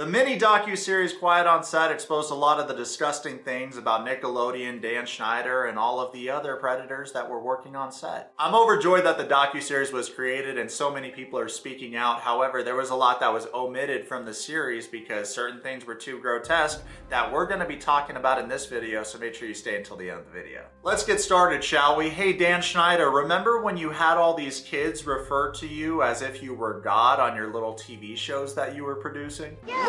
The mini docuseries Quiet on Set exposed a lot of the disgusting things about Nickelodeon, Dan Schneider, and all of the other predators that were working on set. I'm overjoyed that the docuseries was created and so many people are speaking out. However, there was a lot that was omitted from the series because certain things were too grotesque that we're going to be talking about in this video, so make sure you stay until the end of the video. Let's get started, shall we? Hey, Dan Schneider, remember when you had all these kids refer to you as if you were God on your little TV shows that you were producing? Yeah.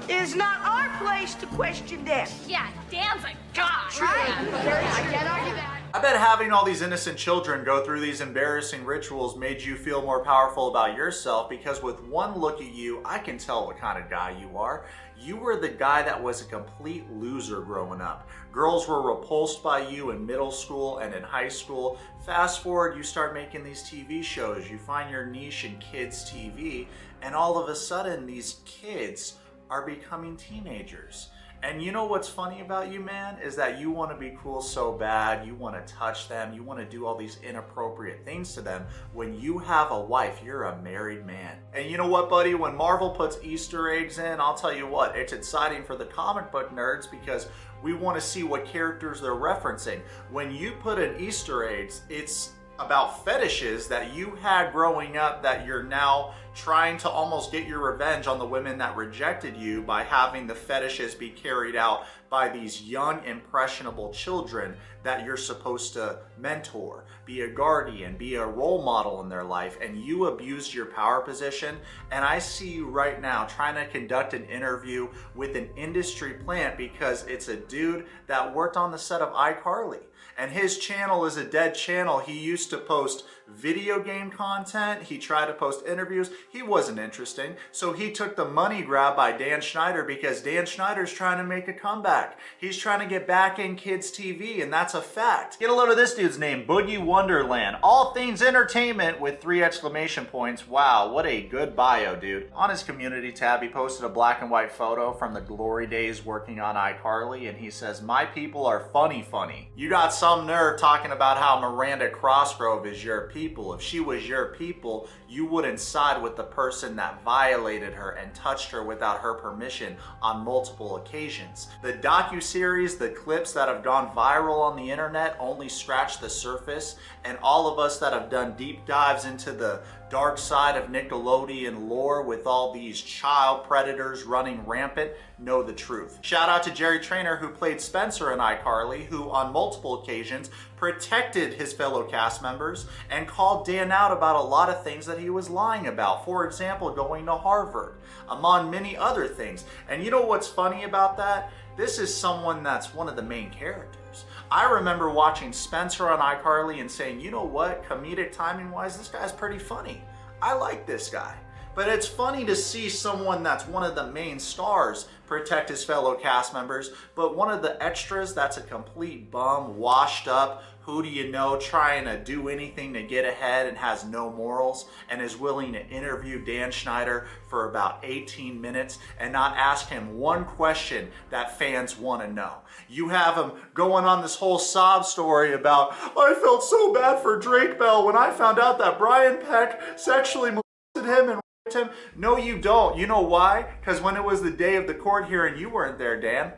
It's not our place to question them. Yeah, Dan's a god. Right. I can't argue that. I bet having all these innocent children go through these embarrassing rituals made you feel more powerful about yourself, because with one look at you, I can tell what kind of guy you are. You were the guy that was a complete loser growing up. Girls were repulsed by you in middle school and in high school. Fast forward, you start making these TV shows. You find your niche in kids TV, and all of a sudden these kids are becoming teenagers. And you know what's funny about you, man, is that you want to be cool so bad, you want to touch them, you want to do all these inappropriate things to them. When you have a wife, you're a married man. And you know what, buddy? When Marvel puts Easter eggs in, I'll tell you what, it's exciting for the comic book nerds because we want to see what characters they're referencing. When you put in Easter eggs, it's about fetishes that you had growing up that you're now trying to almost get your revenge on the women that rejected you by having the fetishes be carried out by these young, impressionable children that you're supposed to mentor, be a guardian, be a role model in their life, and you abused your power position. And I see you right now trying to conduct an interview with an industry plant because it's a dude that worked on the set of iCarly. And his channel is a dead channel. He used to post video game content. He tried to post interviews. He wasn't interesting. So he took the money grab by Dan Schneider because Dan Schneider's trying to make a comeback. He's trying to get back in kids TV, and that's a fact. Get a load of this dude's name, Boogie Wonderland. All things entertainment with 3 exclamation points. Wow, what a good bio, dude. On his community tab, he posted a black and white photo from the glory days working on iCarly, and he says, "My people are funny. You got some nerve talking about how Miranda Crossgrove is your people. If she was your people, you wouldn't side with the person that violated her and touched her without her permission on multiple occasions." The docuseries, the clips that have gone viral on the internet only scratch the surface, and all of us that have done deep dives into the dark side of Nickelodeon lore with all these child predators running rampant know the truth. Shout out to Jerry Trainer, who played Spencer in iCarly, who on multiple occasions protected his fellow cast members and called Dan out about a lot of things that he was lying about. For example, going to Harvard, among many other things. And you know what's funny about that? This is someone that's one of the main characters. I remember watching Spencer on iCarly and saying, you know what, comedic timing wise, this guy's pretty funny. I like this guy. But it's funny to see someone that's one of the main stars protect his fellow cast members, but one of the extras that's a complete bum, washed up, who do you know, trying to do anything to get ahead and has no morals and is willing to interview Dan Schneider for about 18 minutes and not ask him one question that fans want to know. You have him going on this whole sob story about, I felt so bad for Drake Bell when I found out that Brian Peck sexually molested him and him. No, you don't. You know why? Because when it was the day of the court hearing, you weren't there, Dan.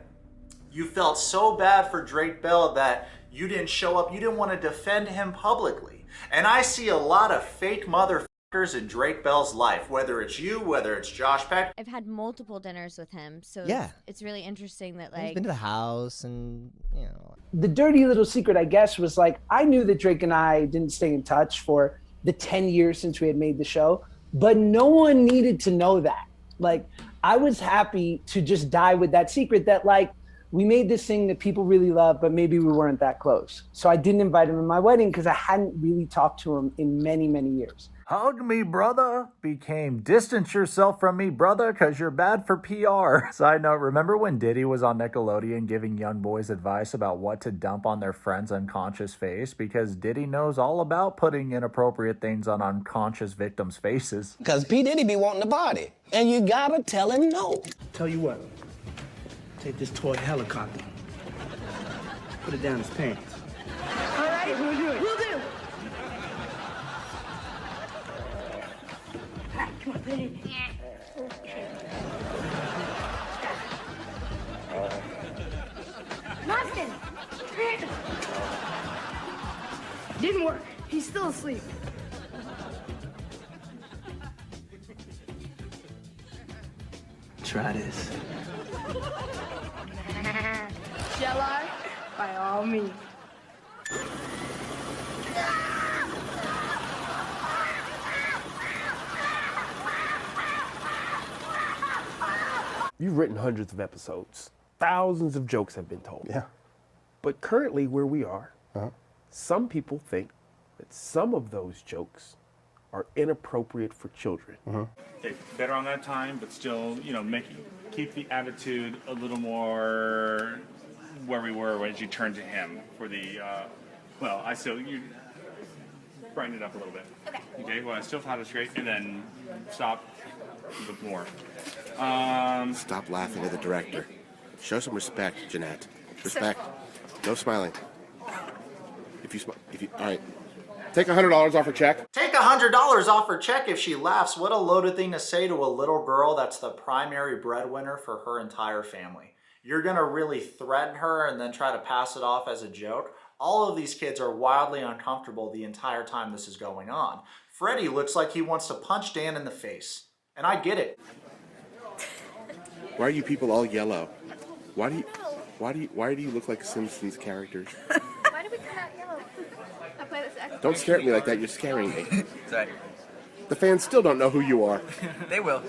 You felt so bad for Drake Bell that you didn't show up. You didn't want to defend him publicly. And I see a lot of fake motherfuckers in Drake Bell's life, whether it's you, whether it's Josh Peck. I've had multiple dinners with him, so yeah, it's really interesting that, like, he's been to the house, and you know. The dirty little secret, I guess, was like, I knew that Drake and I didn't stay in touch for the 10 years since we had made the show, but no one needed to know that. Like, I was happy to just die with that secret that, like, we made this thing that people really love, but maybe we weren't that close. So I didn't invite him to my wedding because I hadn't really talked to him in many, many years. Hug me, brother, became distance yourself from me, brother, because you're bad for PR. Side note, remember when Diddy was on Nickelodeon giving young boys advice about what to dump on their friend's unconscious face? Because Diddy knows all about putting inappropriate things on unconscious victims' faces. Because P. Diddy be wanting the body, and you gotta tell him no. Tell you what, take this toy helicopter, put it down his pants. All right, we'll do it. We'll do. Come on, put it in. didn't work. He's still asleep. Try this. Shall I? By all means. You've written hundreds of episodes. Thousands of jokes have been told. Yeah. But currently where we are, some people think that some of those jokes are inappropriate for children. They better on that time, but still, you know, keep the attitude a little more where we were as you turned to him for the, you brighten it up a little bit. Okay, well, I still thought it was great, and then stop with more. Stop laughing at the director. Show some respect, Jeanette. Respect. No smiling. All right. Take $100 off her check. Take $100 off her check if she laughs. What a loaded thing to say to a little girl that's the primary breadwinner for her entire family. You're gonna really threaten her and then try to pass it off as a joke? All of these kids are wildly uncomfortable the entire time this is going on. Freddie looks like he wants to punch Dan in the face. And I get it. Why are you people all yellow? Why do you look like Simpsons characters? Why do we come out yellow? I play this extra. Don't stare at me like that, you're scaring me. Sorry. The fans still don't know who you are. They will.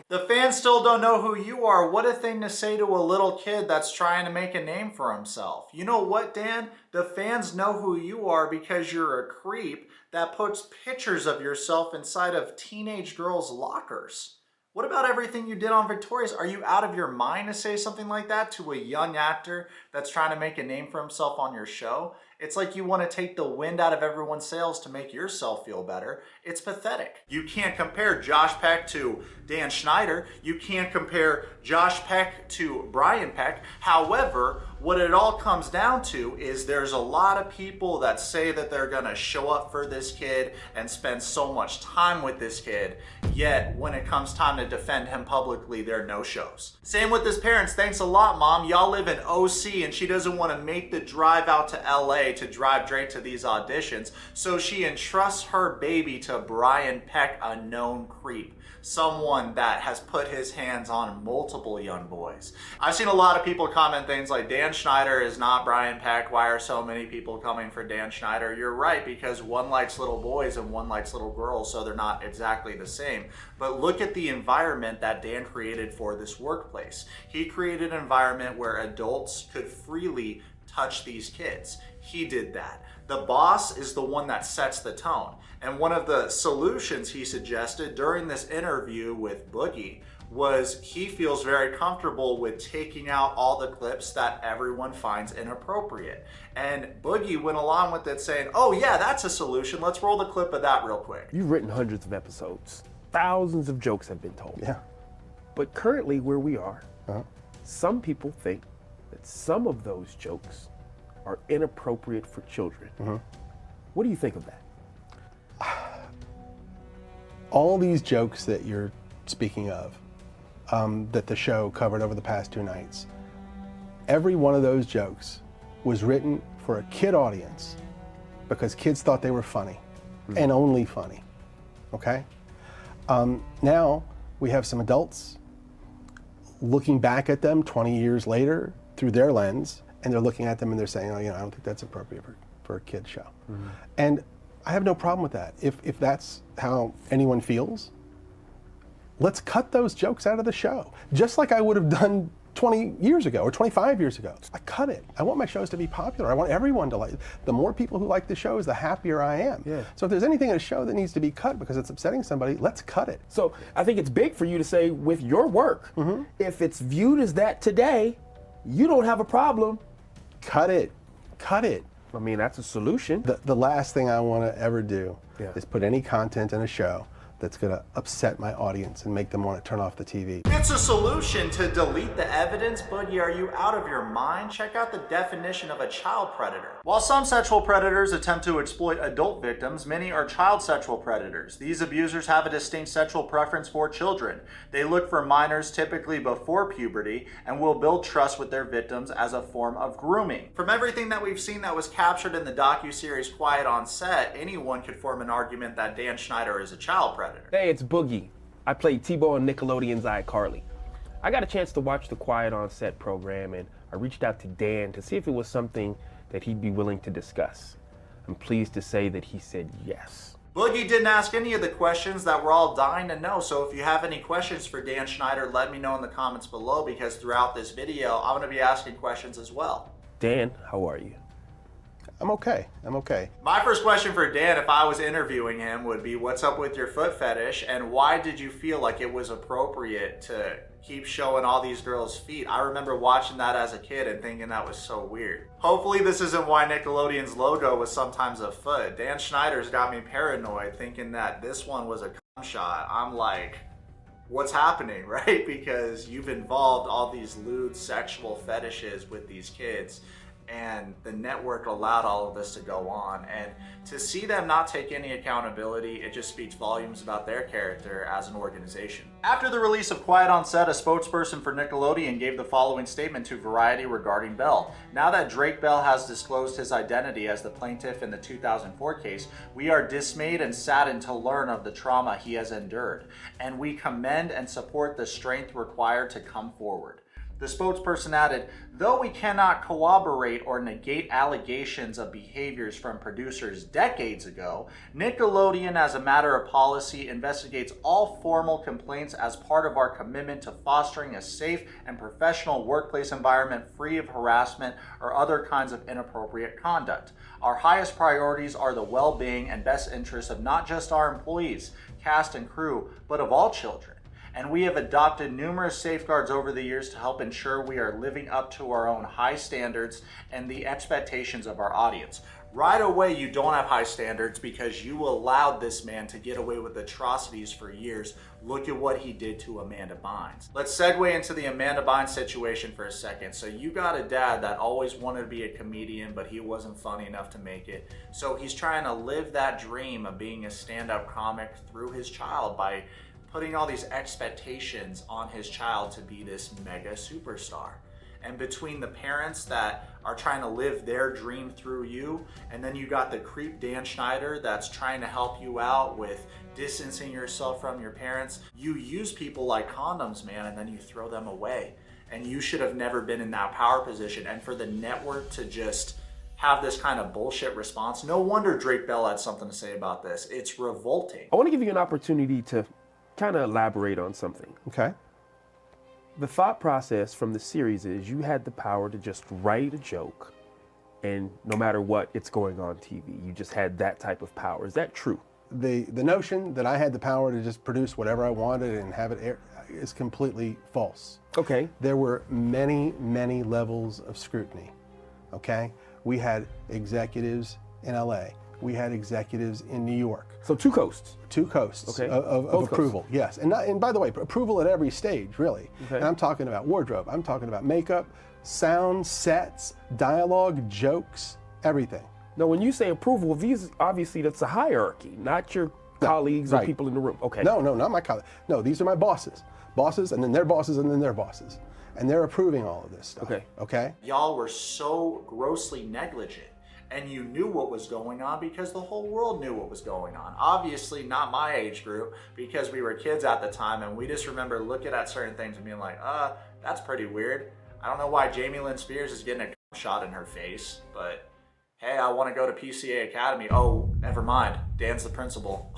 The fans still don't know who you are. What a thing to say to a little kid that's trying to make a name for himself. You know what, Dan? The fans know who you are because you're a creep that puts pictures of yourself inside of teenage girls' lockers. What about everything you did on Victorious? Are you out of your mind to say something like that to a young actor that's trying to make a name for himself on your show? It's like you want to take the wind out of everyone's sails to make yourself feel better. It's pathetic. You can't compare Josh Peck to Dan Schneider. You can't compare Josh Peck to Brian Peck. However, what it all comes down to is there's a lot of people that say that they're gonna show up for this kid and spend so much time with this kid, yet when it comes time to defend him publicly, there are no shows. Same with his parents. Thanks a lot, Mom. Y'all live in OC and she doesn't want to make the drive out to LA to drive Drake to these auditions, so she entrusts her baby to Brian Peck, a known creep. Someone that has put his hands on multiple young boys. I've seen a lot of people comment things like, Dan Schneider is not Brian Peck. Why are so many people coming for Dan Schneider? You're right, because one likes little boys and one likes little girls, so they're not exactly the same. But look at the environment that Dan created for this workplace. He created an environment where adults could freely touch these kids. He did that. The boss is the one that sets the tone. And one of the solutions he suggested during this interview with Boogie was he feels very comfortable with taking out all the clips that everyone finds inappropriate. And Boogie went along with it saying, oh yeah, that's a solution. Let's roll the clip of that real quick. You've written hundreds of episodes. Thousands of jokes have been told. Yeah. But currently where we are, some people think that some of those jokes are inappropriate for children. What do you think of that? All these jokes that you're speaking of, that the show covered over the past 2 nights, every one of those jokes was written for a kid audience because kids thought they were funny and only funny, okay? Now we have some adults looking back at them 20 years later through their lens, and they're looking at them and they're saying, oh, you know, I don't think that's appropriate for a kid's show. And I have no problem with that. If that's how anyone feels, let's cut those jokes out of the show. Just like I would have done 20 years ago or 25 years ago. I cut it. I want my shows to be popular. I want everyone to like. The more people who like the shows, the happier I am. Yeah. So if there's anything in a show that needs to be cut because it's upsetting somebody, let's cut it. So I think it's big for you to say with your work, if it's viewed as that today, you don't have a problem. Cut it. Cut it. I mean, that's a solution. The last thing I want to ever do is put any content in a show that's going to upset my audience and make them want to turn off the TV. It's a solution to delete the evidence, but are you out of your mind? Check out the definition of a child predator. While some sexual predators attempt to exploit adult victims, many are child sexual predators. These abusers have a distinct sexual preference for children. They look for minors typically before puberty and will build trust with their victims as a form of grooming. From everything that we've seen that was captured in the docuseries Quiet on Set, anyone could form an argument that Dan Schneider is a child predator. Hey, it's Boogie. I played T-Bo on Nickelodeon's iCarly. I got a chance to watch the Quiet on Set program, and I reached out to Dan to see if it was something that he'd be willing to discuss. I'm pleased to say that he said yes. Boogie didn't ask any of the questions that we're all dying to know, so if you have any questions for Dan Schneider, let me know in the comments below, because throughout this video, I'm going to be asking questions as well. Dan, how are you? I'm okay. I'm okay. My first question for Dan, if I was interviewing him, would be, what's up with your foot fetish, and why did you feel like it was appropriate to keep showing all these girls' feet? I remember watching that as a kid and thinking that was so weird. Hopefully this isn't why Nickelodeon's logo was sometimes a foot. Dan Schneider's got me paranoid thinking that this one was a cum shot. I'm like, what's happening, right? Because you've involved all these lewd sexual fetishes with these kids, and the network allowed all of this to go on, and to see them not take any accountability, it just speaks volumes about their character as an organization. After the release of Quiet on Set, a spokesperson for Nickelodeon gave the following statement to Variety regarding Bell. Now that Drake Bell has disclosed his identity as the plaintiff in the 2004 case, we are dismayed and saddened to learn of the trauma he has endured, and we commend and support the strength required to come forward. The spokesperson added, though we cannot corroborate or negate allegations of behaviors from producers decades ago, Nickelodeon, as a matter of policy, investigates all formal complaints as part of our commitment to fostering a safe and professional workplace environment free of harassment or other kinds of inappropriate conduct. Our highest priorities are the well-being and best interests of not just our employees, cast and crew, but of all children. And we have adopted numerous safeguards over the years to help ensure we are living up to our own high standards and the expectations of our audience. Right away, you don't have high standards because you allowed this man to get away with atrocities for years. Look at what he did to Amanda Bynes. Let's segue into the Amanda Bynes situation for a second. So you got a dad that always wanted to be a comedian, but he wasn't funny enough to make it. So he's trying to live that dream of being a stand-up comic through his child by putting all these expectations on his child to be this mega superstar. And between the parents that are trying to live their dream through you, and then you got the creep Dan Schneider that's trying to help you out with distancing yourself from your parents, you use people like condoms, man, and then you throw them away. And you should have never been in that power position. And for the network to just have this kind of bullshit response, no wonder Drake Bell had something to say about this. It's revolting. I want to give you an opportunity to kind of elaborate on something. Okay. The thought process from the series is you had the power to just write a joke, and no matter what, it's going on TV. You just had that type of power. Is that true? The notion that I had the power to just produce whatever I wanted and have it air is completely false. Okay. There were many, many levels of scrutiny. Okay. We had executives in LA. We had executives in New York. So two coasts. Two coasts okay. of approval, coasts. Yes. And by the way, approval at every stage, really. Okay. And I'm talking about wardrobe, I'm talking about makeup, sound, sets, dialogue, jokes, everything. Now, when you say approval, these obviously that's a hierarchy, not your colleagues or people in the room. Okay. No, not my colleagues. No, these are my bosses. Bosses, and then their bosses, and then their bosses. And they're approving all of this stuff. Okay. Okay? Y'all were so grossly negligent. And you knew what was going on because the whole world knew what was going on. Obviously not my age group because we were kids at the time, and we just remember looking at certain things and being like, that's pretty weird. I don't know why Jamie Lynn Spears is getting a shot in her face, but hey, I want to go to PCA Academy. Oh, never mind. Dan's the principal.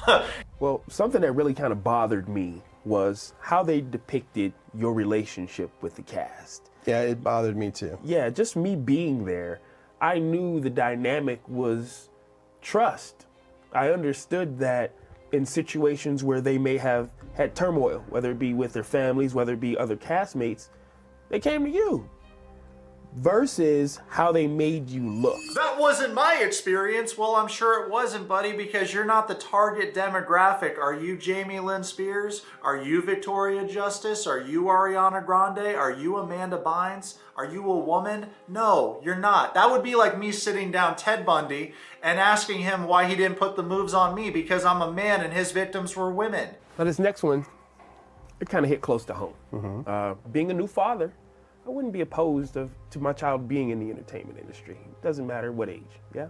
Well, something that really kind of bothered me was how they depicted your relationship with the cast. Yeah, it bothered me too. Yeah, just me being there, I knew the dynamic was trust. I understood that in situations where they may have had turmoil, whether it be with their families, whether it be other castmates, they came to you. versus how they made you look. That wasn't my experience. Well, I'm sure it wasn't, buddy, because you're not the target demographic. Are you Jamie Lynn Spears? Are you Victoria Justice? Are you Ariana Grande? Are you Amanda Bynes? Are you a woman? No, you're not. That would be like me sitting down Ted Bundy and asking him why he didn't put the moves on me because I'm a man and his victims were women. Now this next one, it kind of hit close to home. Being a new father, I wouldn't be opposed to my child being in the entertainment industry. It doesn't matter what age, yeah?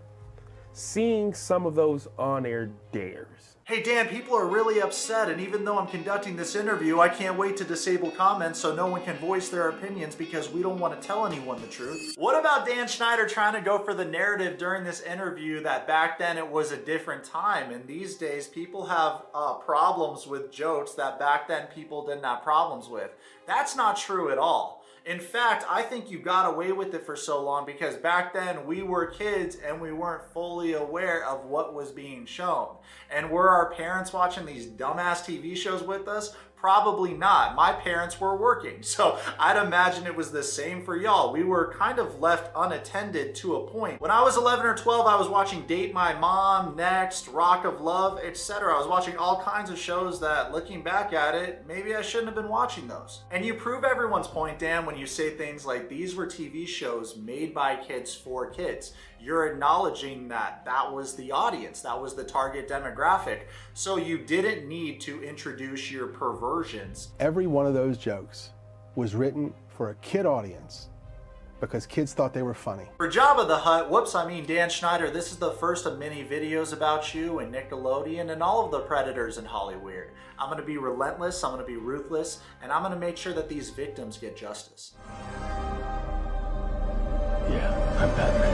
Seeing some of those on-air dares. Hey Dan, people are really upset, and even though I'm conducting this interview, I can't wait to disable comments so no one can voice their opinions because we don't want to tell anyone the truth. What about Dan Schneider trying to go for the narrative during this interview that back then it was a different time, and these days people have problems with jokes that back then people didn't have problems with? That's not true at all. In fact, I think you got away with it for so long because back then we were kids and we weren't fully aware of what was being shown. And were our parents watching these dumbass TV shows with us? Probably not. My parents were working, so I'd imagine it was the same for y'all. We were kind of left unattended to a point. When I was 11 or 12, I was watching Date My Mom, Next, Rock of Love, etc. I was watching all kinds of shows that, looking back at it, maybe I shouldn't have been watching those. And you prove everyone's point, Dan, when you say things like these were TV shows made by kids for kids. You're acknowledging that that was the audience, that was the target demographic. So you didn't need to introduce your perversions. Every one of those jokes was written for a kid audience because kids thought they were funny. For Jabba the Hutt, Dan Schneider, this is the first of many videos about you and Nickelodeon and all of the predators in Hollywood. I'm gonna be relentless, I'm gonna be ruthless, and I'm gonna make sure that these victims get justice. Yeah, I'm Batman.